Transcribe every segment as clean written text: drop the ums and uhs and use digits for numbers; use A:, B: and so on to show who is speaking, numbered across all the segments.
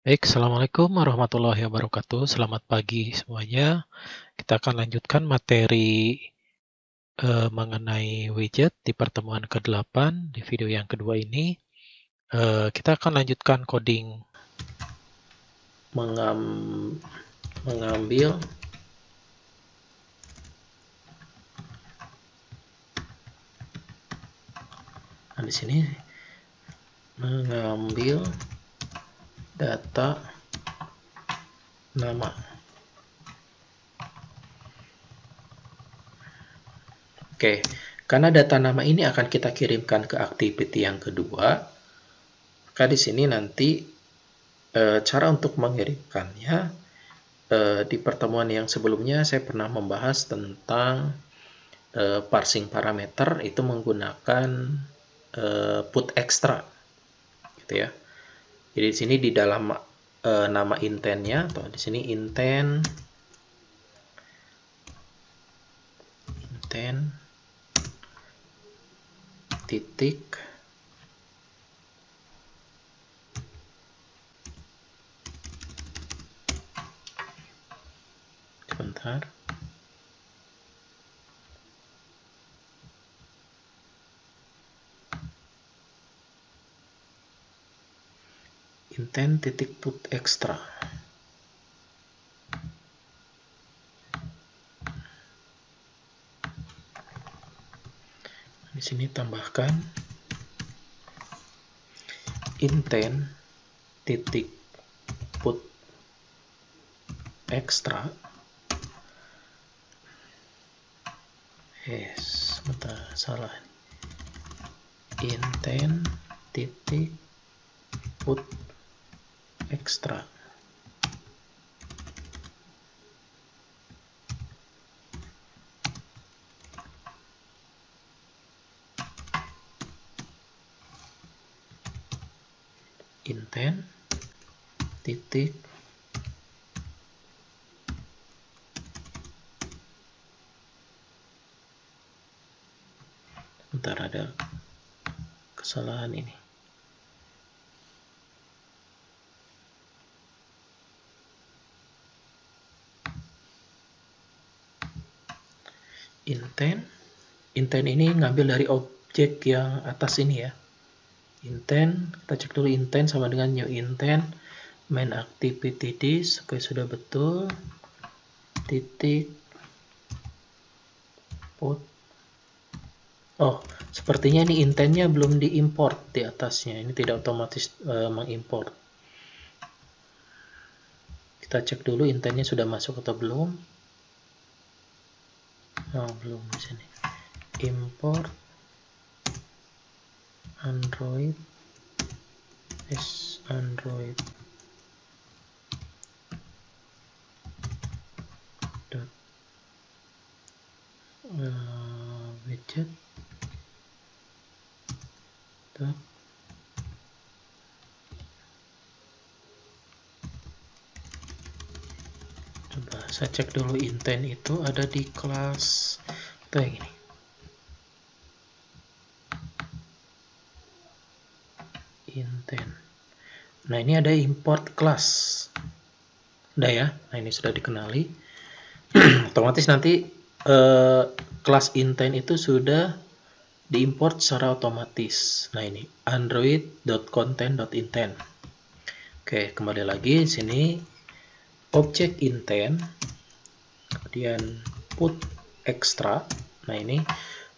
A: Baik, Assalamualaikum warahmatullahi wabarakatuh. Selamat pagi semuanya. Kita akan lanjutkan materi mengenai widget di pertemuan ke-8 di video yang kedua ini. Kita akan lanjutkan coding mengambil di sini mengambil data nama. Oke, karena data nama ini akan kita kirimkan ke activity yang kedua, maka di sini nanti cara untuk mengirimkannya di pertemuan yang sebelumnya saya pernah membahas tentang parsing parameter itu menggunakan put extra, gitu ya. Jadi di sini di dalam nama intentnya atau di sini intent titik sebentar. Intent titik put extra. Di sini tambahkan intent titik put extra. Bentar, salah. Intent titik put extra. Intent titik bentar, ada kesalahan ini. Intent ini ngambil dari objek yang atas ini ya. Intent, kita cek dulu intent sama dengan new intent main activity this, oke sudah betul. Titik put. Oh, sepertinya ini intentnya belum diimport di atasnya. Ini tidak otomatis mengimport. Kita cek dulu intentnya sudah masuk atau belum. Oh, belum di sini. Import Android Android widget coba saya cek dulu intent itu ada di kelas atau yang ini. Intent. Nah, ini ada import class. Udah ya. Nah, ini sudah dikenali. Otomatis nanti kelas intent itu sudah diimport secara otomatis. Nah, ini android.content.intent. Oke, kembali lagi di sini objek intent, kemudian put extra. Nah, ini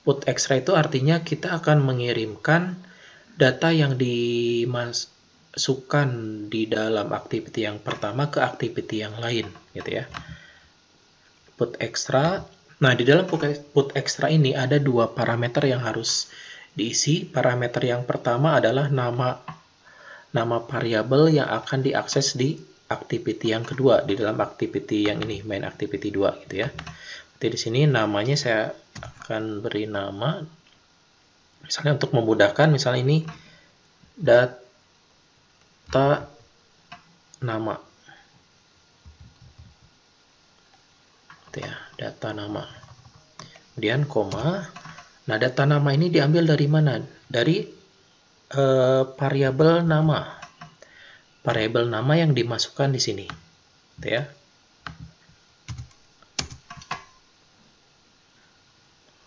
A: put extra itu artinya kita akan mengirimkan data yang dimasukkan di dalam activity yang pertama ke activity yang lain, gitu ya. Put extra. Nah, di dalam put extra ini ada dua parameter yang harus diisi. Parameter yang pertama adalah nama variabel yang akan diakses di activity yang kedua, di dalam activity yang ini, main activity 2 gitu ya. Jadi di sini namanya saya akan beri nama, misalnya untuk memudahkan, misalnya ini data nama. Gitu ya, data nama. Kemudian koma. Nah, data nama ini diambil dari mana? Dari variabel nama. variabel nama yang dimasukkan di sini, gitu ya.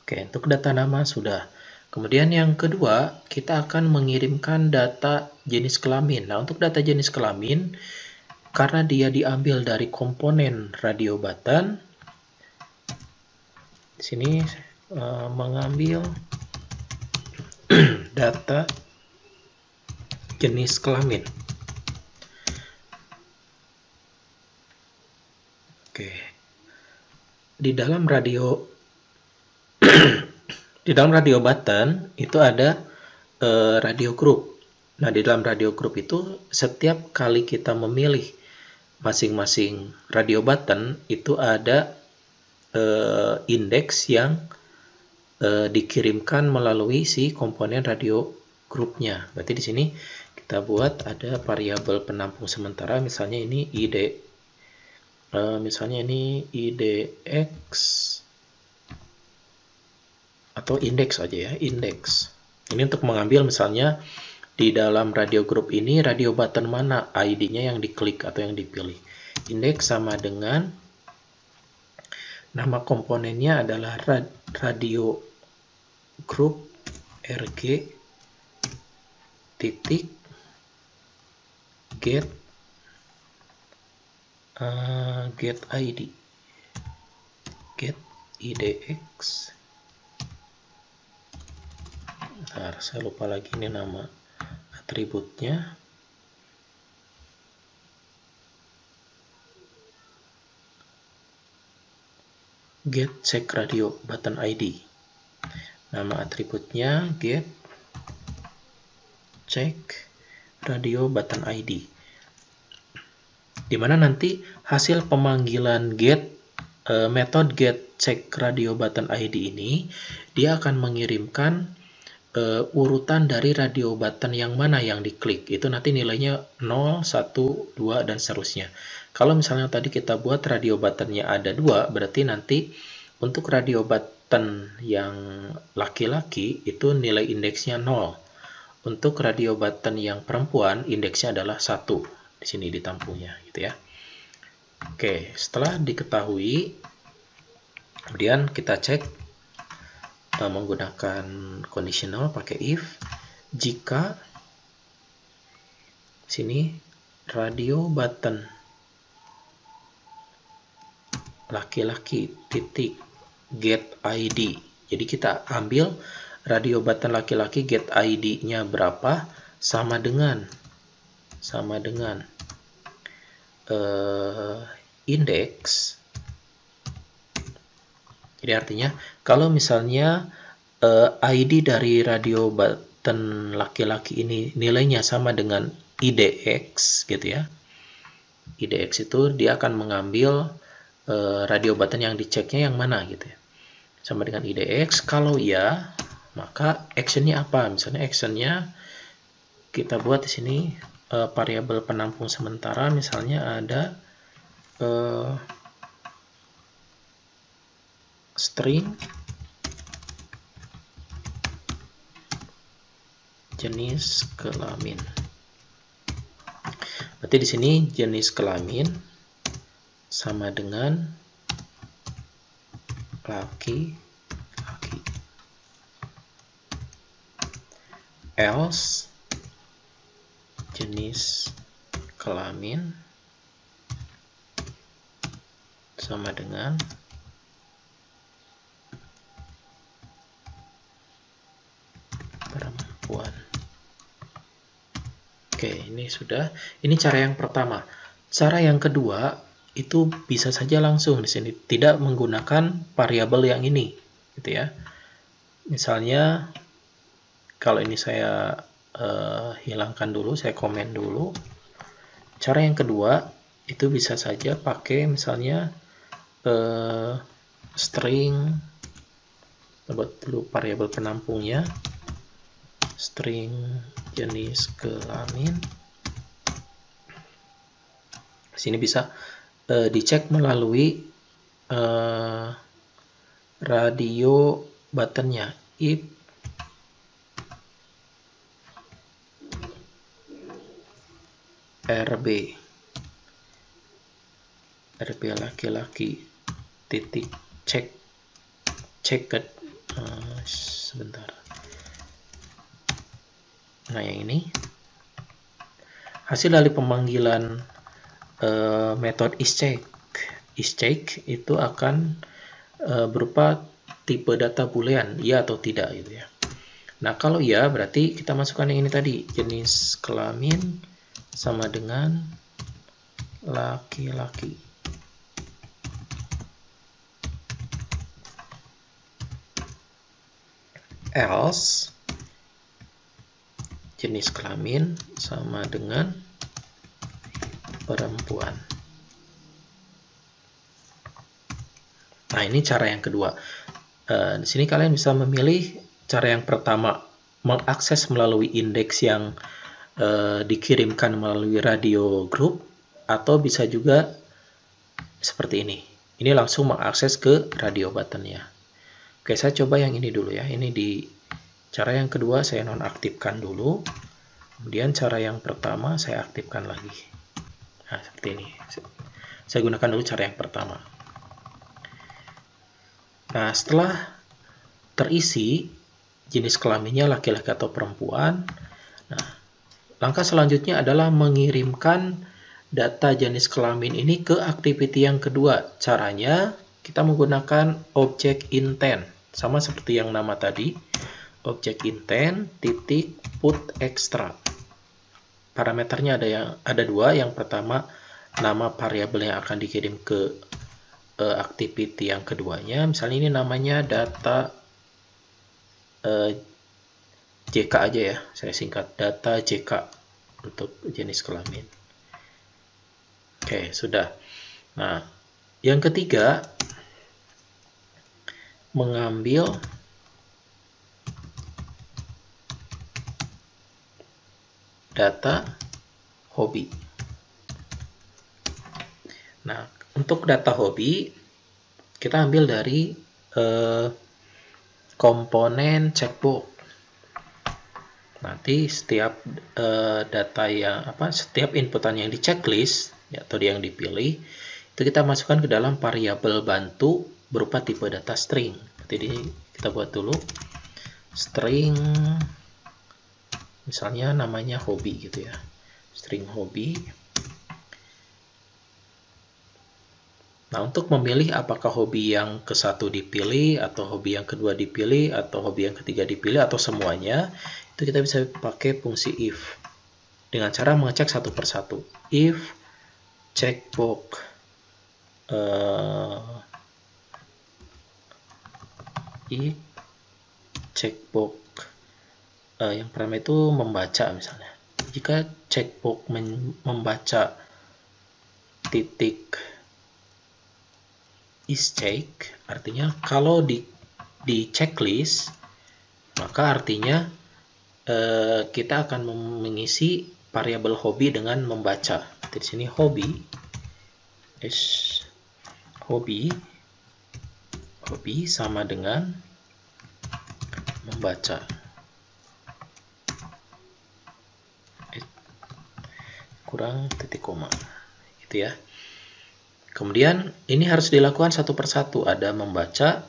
A: Oke, untuk data nama sudah. Kemudian yang kedua, kita akan mengirimkan data jenis kelamin. Nah, untuk data jenis kelamin, karena dia diambil dari komponen radio button, di sini mengambil data jenis kelamin. Oke, di dalam radio button itu ada radio group. Nah, di dalam radio group itu setiap kali kita memilih masing-masing radio button itu ada indeks yang dikirimkan melalui si komponen radio grupnya. Berarti di sini kita buat ada variabel penampung sementara, misalnya ini ID, misalnya ini IDX atau indeks aja ya, indeks. Ini untuk mengambil misalnya di dalam radio group ini radio button mana ID-nya yang diklik atau yang dipilih. Indeks sama dengan nama komponennya adalah radio group RG titik get ID, get IDX. Bentar, saya lupa lagi ini nama atributnya. Get check radio button ID. Nama atributnya get check radio button ID. Dimana nanti hasil pemanggilan get method get check radio button ID ini dia akan mengirimkan urutan dari radio button yang mana yang diklik. Itu nanti nilainya 0, 1, 2, dan seterusnya. Kalau misalnya tadi kita buat radio buttonnya ada 2, berarti nanti untuk radio button yang laki-laki itu nilai indeksnya 0. Untuk radio button yang perempuan indeksnya adalah 1. Di sini ditampungnya gitu ya. Oke, setelah diketahui, kemudian kita cek menggunakan conditional pakai if jika sini radio button laki-laki titik get ID. Jadi kita ambil radio button laki-laki get ID-nya berapa sama dengan indeks. Jadi artinya kalau misalnya ID dari radio button laki-laki ini nilainya sama dengan IDX gitu ya. IDX itu dia akan mengambil radio button yang diceknya yang mana gitu ya. Sama dengan IDX. Kalau ya, maka actionnya apa? Misalnya actionnya kita buat di sini variabel penampung sementara, misalnya ada string jenis kelamin. Berarti di sini jenis kelamin sama dengan laki-laki. Else jenis kelamin sama dengan perempuan. Oke, ini sudah. Ini cara yang pertama. Cara yang kedua itu bisa saja langsung di sini, tidak menggunakan variabel yang ini, gitu ya. Misalnya kalau ini saya hilangkan dulu, saya komen dulu. Cara yang kedua itu bisa saja pakai misalnya string, buat dulu variabel penampungnya, string jenis kelamin. Di sini bisa dicek melalui radio buttonnya, if RB laki-laki titik checked. Sebentar. Nah, yang ini hasil dari pemanggilan metode ischeck itu akan berupa tipe data boolean, ya atau tidak gitu ya. Nah, kalau ya berarti kita masukkan yang ini tadi, jenis kelamin sama dengan laki-laki. Else jenis kelamin sama dengan perempuan. Nah, ini cara yang kedua. Di sini kalian bisa memilih cara yang pertama, mengakses melalui indeks yang dikirimkan melalui radio group, atau bisa juga seperti ini. Ini langsung mengakses ke radio buttonnya. Oke, saya coba yang ini dulu ya. Ini di cara yang kedua saya nonaktifkan dulu. Kemudian cara yang pertama saya aktifkan lagi. Nah, seperti ini. Saya gunakan dulu cara yang pertama. Nah, setelah terisi jenis kelaminnya laki-laki atau perempuan, nah, langkah selanjutnya adalah mengirimkan data jenis kelamin ini ke activity yang kedua. Caranya kita menggunakan objek intent, sama seperti yang nama tadi. Objek intent titik put extra. Parameternya ada dua. Yang pertama, nama variabel yang akan dikirim ke activity yang keduanya. Misalnya ini namanya data JK aja ya. Saya singkat data JK untuk jenis kelamin. Oke, sudah. Nah, yang ketiga, mengambil data hobi. Nah, untuk data hobi kita ambil dari komponen checkbox. Nanti setiap data setiap inputan yang di checklist ya, atau yang dipilih itu kita masukkan ke dalam variabel bantu berupa tipe data string. Jadi kita buat dulu string, misalnya namanya hobi gitu ya, string hobi. Nah, untuk memilih apakah hobi yang ke-1 dipilih, atau hobi yang kedua dipilih, atau hobi yang ketiga dipilih, atau semuanya, itu kita bisa pakai fungsi if. Dengan cara mengecek satu persatu. If checkbox if checkbox yang pertama itu membaca misalnya. Jika checkbox membaca titik ischeck, artinya kalau di checklist, maka artinya kita akan mengisi variabel hobi dengan membaca. Di sini hobi sama dengan membaca. Kurang titik koma. Gitu ya. Kemudian ini harus dilakukan satu persatu. Ada membaca,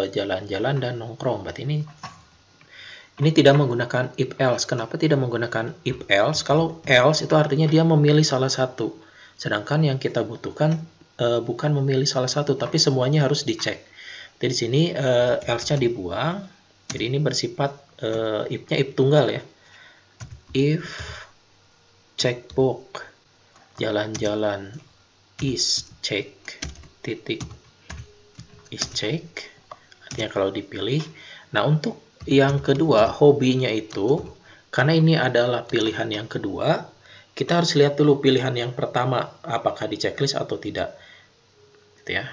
A: jalan-jalan, dan nongkrong. Berarti ini tidak menggunakan if else. Kenapa tidak menggunakan if else? Kalau else itu artinya dia memilih salah satu. Sedangkan yang kita butuhkan bukan memilih salah satu, tapi semuanya harus dicek. Jadi di sini else-nya dibuang. Jadi ini bersifat if-nya if tunggal ya. If checkbox jalan-jalan is check titik is check, artinya kalau dipilih. Nah, untuk yang kedua hobinya itu, karena ini adalah pilihan yang kedua, kita harus lihat dulu pilihan yang pertama apakah di checklist atau tidak, gitu ya.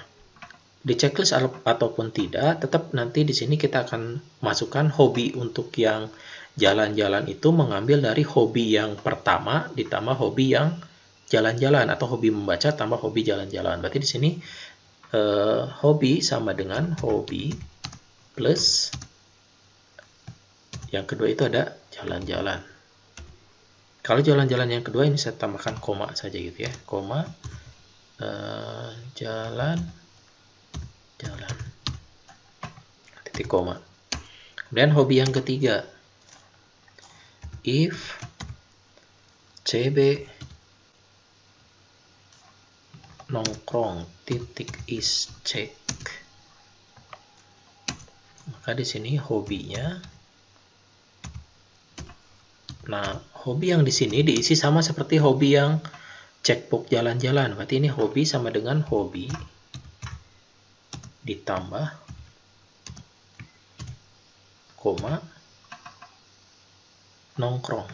A: Di checklist ataupun tidak, tetap nanti di sini kita akan masukkan hobi. Untuk yang jalan-jalan itu mengambil dari hobi yang pertama ditambah hobi yang jalan-jalan, atau hobi membaca tambah hobi jalan-jalan. Berarti di sini hobi sama dengan hobi plus yang kedua itu ada jalan-jalan. Kalau jalan-jalan yang kedua ini saya tambahkan koma saja gitu ya, koma jalan titik koma. Kemudian hobi yang ketiga, if CB nongkrong titik is cek, maka di sini hobinya. Nah, hobi yang di sini diisi sama seperti hobi yang checkbox jalan-jalan. Berarti ini hobi sama dengan hobi ditambah koma nongkrong.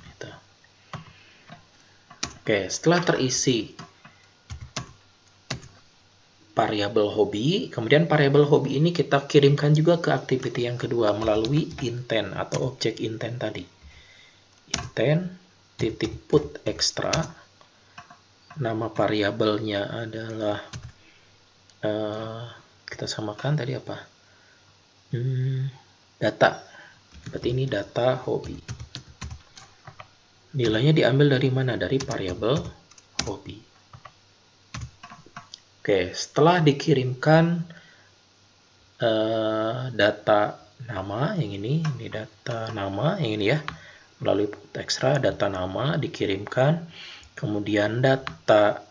A: Gitu. Oke, setelah terisi variabel hobi, kemudian variabel hobi ini kita kirimkan juga ke activity yang kedua melalui intent atau objek intent tadi. Intent titik put extra, nama variabelnya adalah kita samakan tadi apa? Data. Berarti ini data hobi. Nilainya diambil dari mana? Dari variabel hobi. Oke, setelah dikirimkan data nama yang ini data nama yang ini ya, melalui put extra data nama dikirimkan, kemudian data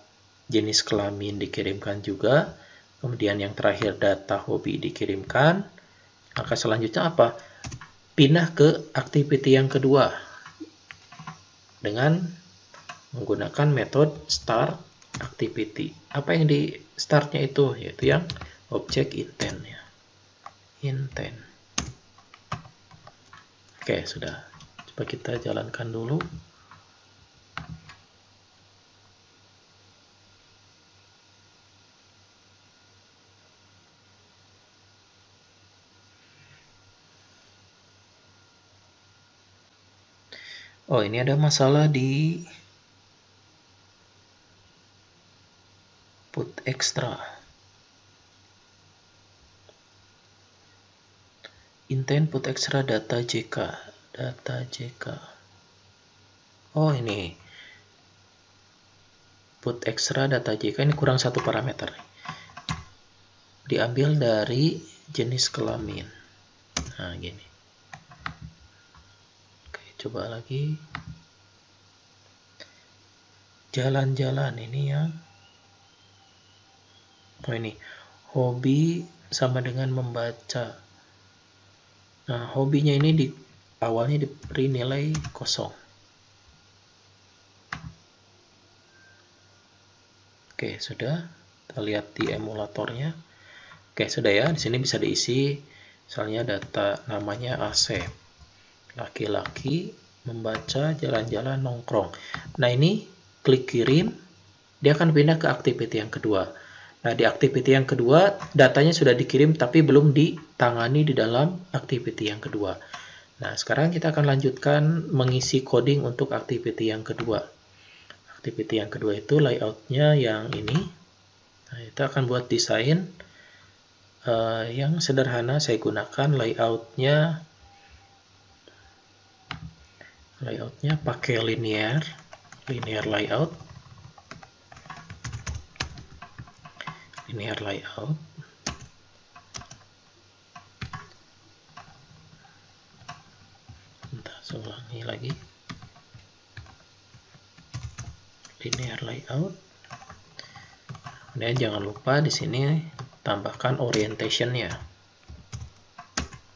A: jenis kelamin dikirimkan juga, kemudian yang terakhir data hobi dikirimkan, maka selanjutnya apa? Pindah ke activity yang kedua dengan menggunakan metode start activity. Apa yang di startnya itu? Yaitu yang objek intent ya. Intent. Oke, sudah. Coba kita jalankan dulu. Oh, ini ada masalah di put extra. Intent put extra data JK. Data JK. Oh, ini. Put extra data JK ini kurang satu parameter. Diambil dari jenis kelamin. Nah, gini. Oke, coba lagi. Jalan-jalan ini yang ini hobi sama dengan membaca. Nah, hobinya ini awalnya diberi nilai 0. Oke, sudah. Kita lihat di emulatornya. Oke, sudah ya. Di sini bisa diisi misalnya data namanya Asep. Laki-laki membaca jalan-jalan nongkrong. Nah, ini klik kirim, dia akan pindah ke activity yang kedua. Nah, di activity yang kedua, datanya sudah dikirim tapi belum ditangani di dalam activity yang kedua. Nah, sekarang kita akan lanjutkan mengisi coding untuk activity yang kedua. Activity yang kedua itu layoutnya yang ini. Nah, itu akan buat desain yang sederhana. Saya gunakan layoutnya pakai linear layout. Linear layout. Bentar, saya ulangi lagi. Linear layout. Kemudian jangan lupa di sini tambahkan orientation-nya.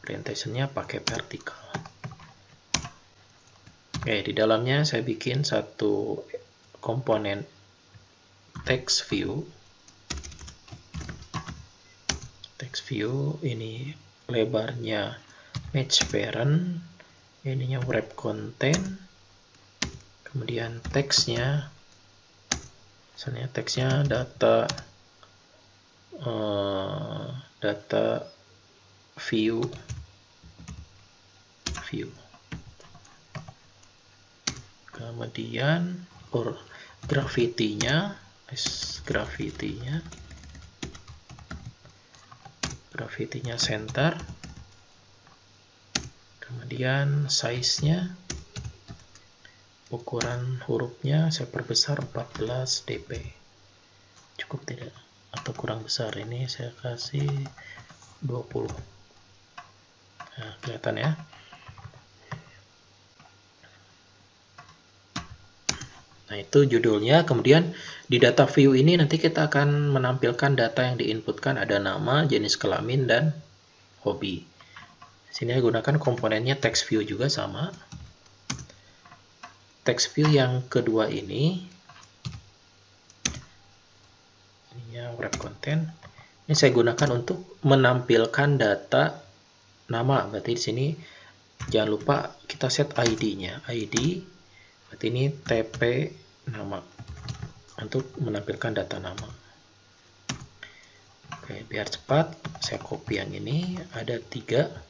A: Orientation-nya pakai vertikal. Oke, di dalamnya saya bikin satu komponen text view. Text view ini lebarnya match parent, ininya wrap content, kemudian teksnya, misalnya teksnya data view, kemudian graffiti-nya center, Kemudian size-nya, ukuran hurufnya saya perbesar 14 dp. Cukup tidak? Atau kurang besar? Ini saya kasih 20. Nah, kelihatan ya. Nah, itu judulnya. Kemudian di data view ini nanti kita akan menampilkan data yang diinputkan, ada nama, jenis kelamin, dan hobi. Sini saya gunakan komponennya text view juga sama. Text view yang kedua ini yang wrap content. Ini saya gunakan untuk menampilkan data nama. Berarti di sini jangan lupa kita set ID-nya. ID berarti ini TP nama untuk menampilkan data nama. Oke, biar cepat saya copy yang ini. Ada 3,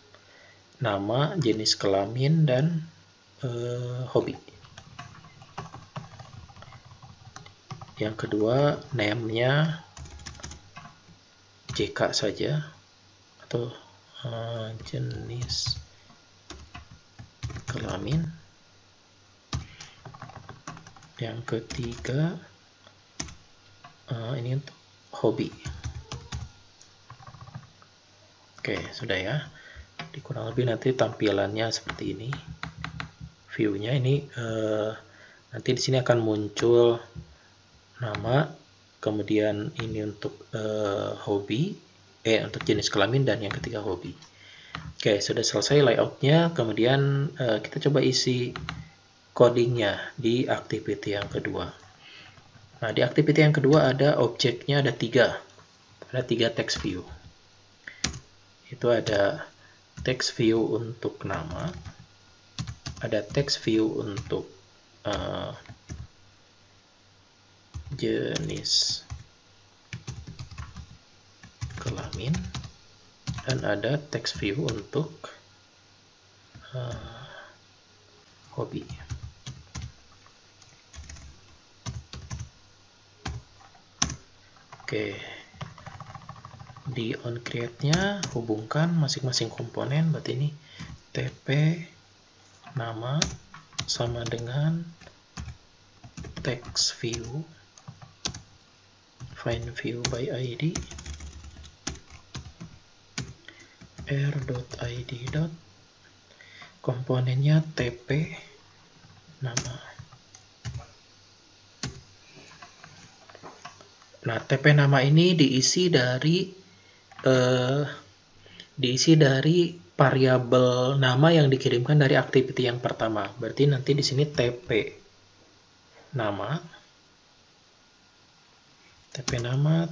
A: nama, jenis kelamin, dan hobi. Yang kedua, name-nya JK saja, atau jenis kelamin. Yang ketiga, ini untuk hobi. Oke, sudah ya. Kurang lebih nanti tampilannya seperti ini. View-nya ini nanti di sini akan muncul nama, kemudian ini untuk hobi, untuk jenis kelamin, dan yang ketiga hobi. Oke, sudah selesai layoutnya. Kemudian kita coba isi codingnya di activity yang kedua. Nah, di activity yang kedua ada objeknya, ada 3. Ada 3 text view. Itu ada text view untuk nama, ada text view untuk jenis kelamin, dan ada text view untuk hobi. Oke, di onCreate-nya hubungkan masing-masing komponen. Berarti ini TP nama sama dengan text view find view by ID r.id. Komponennya TP nama. Nah, TP nama ini diisi dari variabel nama yang dikirimkan dari activity yang pertama. Berarti nanti di sini TP nama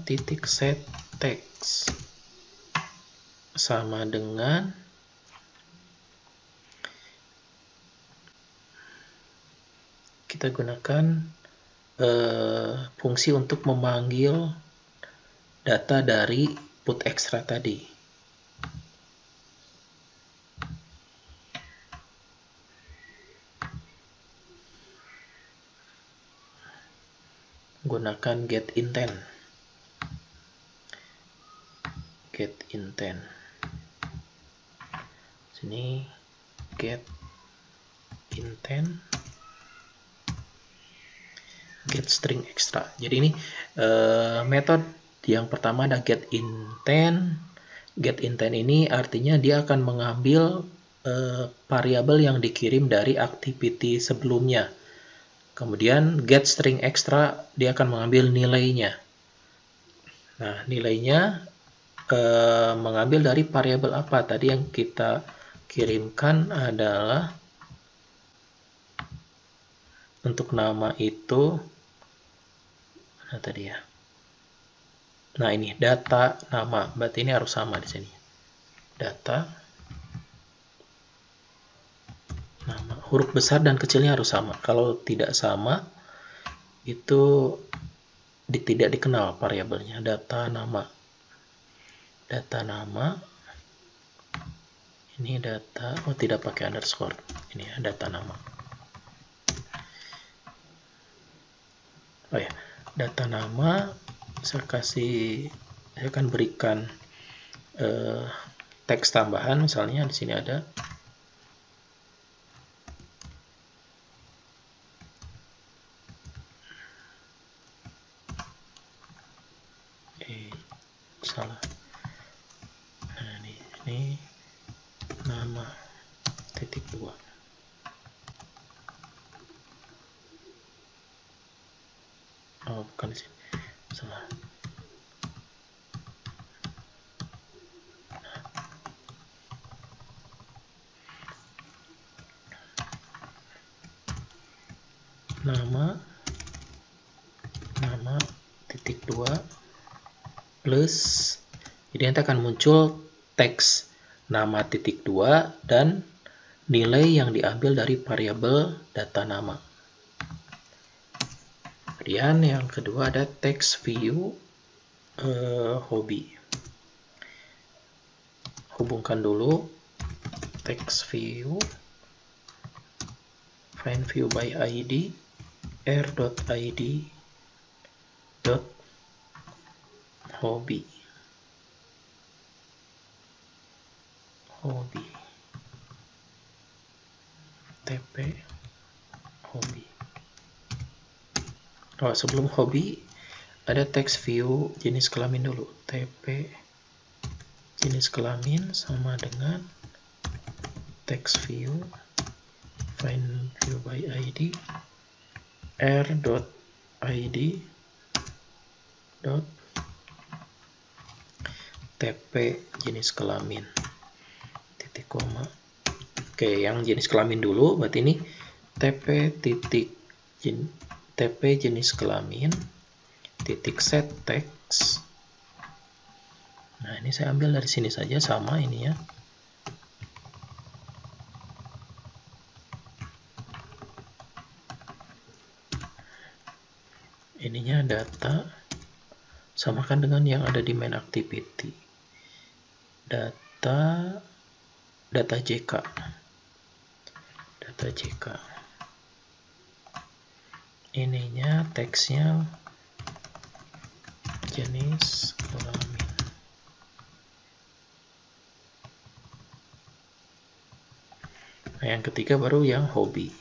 A: titik set text sama dengan kita gunakan fungsi untuk memanggil data dari put extra tadi. Gunakan get intent. Sini get intent, get string extra. Jadi ini metode yang pertama ada get intent. Get intent ini artinya dia akan mengambil variabel yang dikirim dari activity sebelumnya. Kemudian get string extra dia akan mengambil nilainya. Nah, nilainya mengambil dari variabel apa? Tadi yang kita kirimkan adalah untuk nama itu, nah tadi ya. Nah, ini data nama, berarti ini harus sama di sini. Data nama, huruf besar dan kecilnya harus sama. Kalau tidak sama, itu tidak dikenal variabelnya. Data nama. Ini data, tidak pakai underscore. Ini ya, data nama. Oh ya, data nama saya akan berikan teks tambahan. Misalnya di sini ada Ini nama titik 2. Oh, bukan di sini. Salah. Nama titik 2 plus, jadi nanti akan muncul teks nama titik 2 dan nilai yang diambil dari variabel data nama. Kemudian yang kedua ada text view hobi. Hubungkan dulu text view find view by id r.id hobby tp hobby. Oh, sebelum hobby ada text view jenis kelamin dulu. tp jenis kelamin sama dengan text view find view by id r.id tp jenis kelamin titik koma. Oke, yang jenis kelamin dulu, berarti ini tp jenis kelamin titik set text. Nah, ini saya ambil dari sini saja, sama ini ya. Ininya data, samakan dengan yang ada di main activity. Data JK. Ininya teksnya jenis kelamin. Nah, yang ketiga baru yang hobi.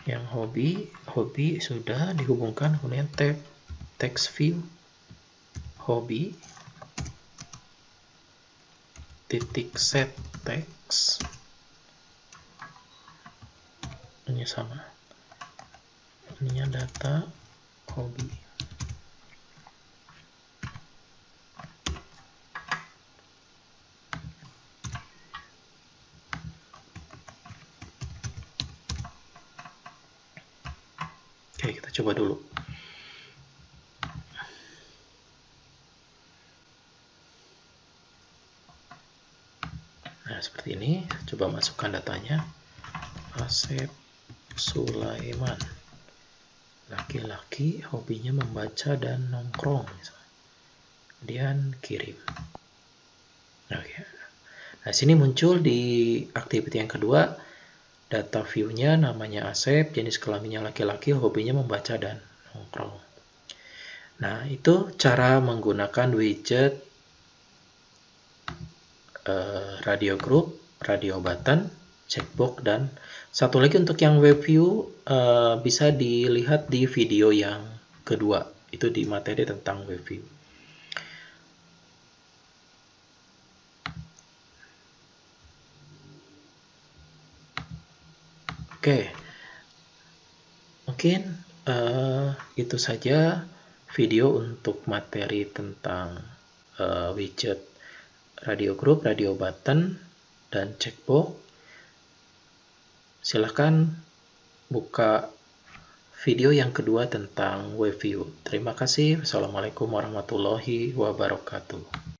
A: Yang hobi sudah dihubungkan, kemudian text view hobi titik set text. Ini sama, ininya data hobi. Oke, kita coba dulu. Nah, seperti ini. Coba masukkan datanya. Asep Sulaiman, laki-laki, hobinya membaca dan nongkrong, kemudian kirim. Oke. Nah, sini muncul di activity yang kedua, data view-nya namanya Asep, jenis kelaminnya laki-laki, hobinya membaca dan nongkrong. Nah, itu cara menggunakan widget radio group, radio button, checkbox, dan satu lagi untuk yang web view bisa dilihat di video yang kedua, itu di materi tentang web view. Oke, mungkin itu saja video untuk materi tentang widget radio group, radio button, dan checkbox. Silahkan buka video yang kedua tentang web view. Terima kasih. Wassalamualaikum warahmatullahi wabarakatuh.